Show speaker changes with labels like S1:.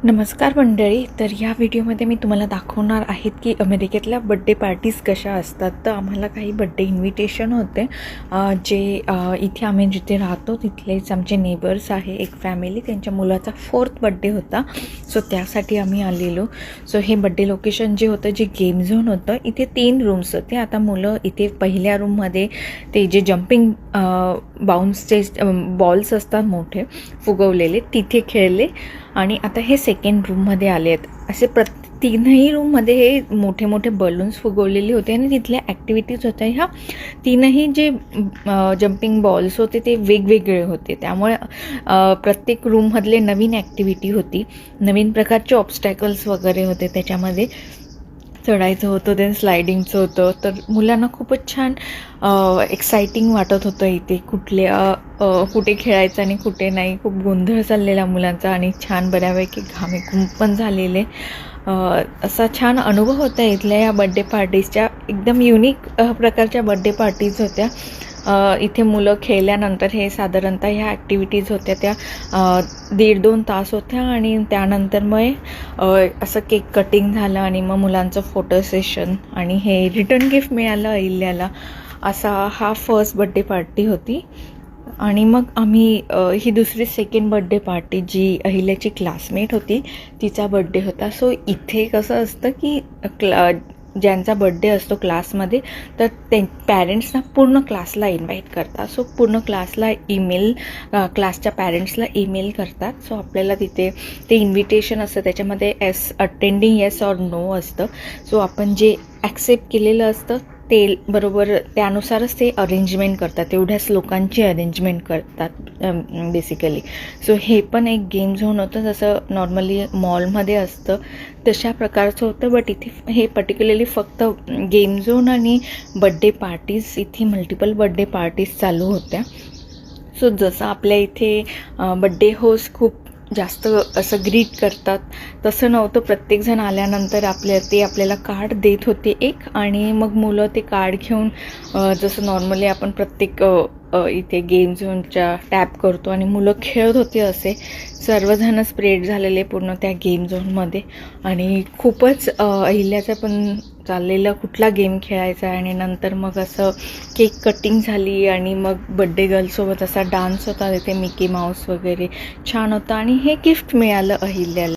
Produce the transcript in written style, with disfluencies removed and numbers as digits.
S1: नमस्कार मंडळी. तर या व्हिडिओमध्ये मी तुम्हाला दाखवणार आहेत की अमेरिकेतल्या बड्डे पार्टीज कशा असतात. तर आम्हाला काही बड्डे इन्व्हिटेशन होते जे इथे आम्ही जिथे राहतो तिथलेच आमचे नेबर्स आहे, एक फॅमिली, त्यांच्या मुलाचा 4th बड्डे होता. सो त्यासाठी आम्ही आलेलो. सो हे बड्डे लोकेशन जे होतं, जे गेम झोन होतं, इथे 3 रूम्स होते. आता मुलं इथे पहिल्या रूममध्ये ते जे जम्पिंग बाउन्सचे बॉल्स असतात मोठे फुगवलेले, तिथे खेळले. आणि आता हे सेकंड रूममध्ये आले आहेत. असे तीनही रूममध्ये हे मोठे मोठे बलून्स फुगवलेले होते आणि तिथल्या ॲक्टिव्हिटीज होत्या. ह्या तीनही जे जम्पिंग बॉल्स होते ते वेगवेगळे होते. त्यामुळे प्रत्येक रूममधले नवीन ॲक्टिव्हिटी होती, नवीन प्रकारचे ऑब्स्टॅकल्स वगैरे होते. त्याच्यामध्ये चढायचं होतं, ते स्लायडिंगचं होतं. तर मुलांना खूपच छान एक्साइटिंग वाटत होतं. इथे कुठे खेळायचं आणि कुठे नाही. खूप गोंधळ चाललेला मुलांचा आणि छान बऱ्यापैकी घामेघूम पण झालेले. असा छान अनुभव होता इथल्या या बड्डे पार्टीजच्या. एकदम युनिक प्रकारच्या बड्डे पार्टीज होत्या. इथे मुलं खेळल्यानंतर हे साधारणतः ह्या ॲक्टिव्हिटीज होत्या त्या 1.5-2 तास होत्या. आणि त्यानंतर मग असं केक कटिंग झालं आणि मग मुलांचं फोटो सेशन आणि हे रिटर्न गिफ्ट मिळालं अहिल्याला. असा हा फर्स्ट बड्डे पार्टी होती. आणि मग आम्ही ही दुसरी सेकंड बड्डे पार्टी जी अहिल्याची क्लासमेट होती तिचा बड्डे होता. सो इथे कसं असतं की ज्यांचा बड्डे असतो क्लासमध्ये तर पॅरेंट्सना पूर्ण क्लासला इन्व्हाइट करतात. सो पूर्ण क्लासला क्लासच्या पॅरेंट्सला ईमेल करतात. सो आपल्याला तिथे ते इन्व्हिटेशन असतं, त्याच्यामध्ये अटेंडिंग येस ऑर नो असतं. सो आपण जे ॲक्सेप्ट केलेलं असतं ते बरोबर त्यानुसारच ते अरेंजमेंट करतात, तेवढ्याच लोकांची अरेंजमेंट करतात बेसिकली. सो हे पण एक गेम झोन होतं, जसं नॉर्मली मॉलमध्ये असतं तशा प्रकारचं होतं. बट इथे हे पर्टिक्युलरली फक्त गेम झोन आणि बड्डे पार्टीज, इथे मल्टिपल बड्डे पार्टीज चालू होत्या. सो जसं आपल्या इथे बड्डे होस्ट खूप जास्त असं ग्रीट करतात तसं नव्हतं. प्रत्येकजण आल्यानंतर आपल्याला कार्ड देत होते एक, आणि मग मुलं ते कार्ड घेऊन जसं नॉर्मली आपण प्रत्येक इथे गेम झोनच्या टॅप करतो आणि मुलं खेळत होते. असे सर्वजण स्प्रेड झालेले पूर्ण त्या गेम झोनमध्ये. आणि खूपच अहिल्याचं पण चाललेलं कुठला गेम खेळायचा आहे. आणि नंतर मग असं केक कटिंग झाली आणि मग बड्डे गर्लसोबत असा डान्स होता तिथे, मिकी माऊस वगैरे छान होता. आणि हे गिफ्ट मिळालं अहिल्याला.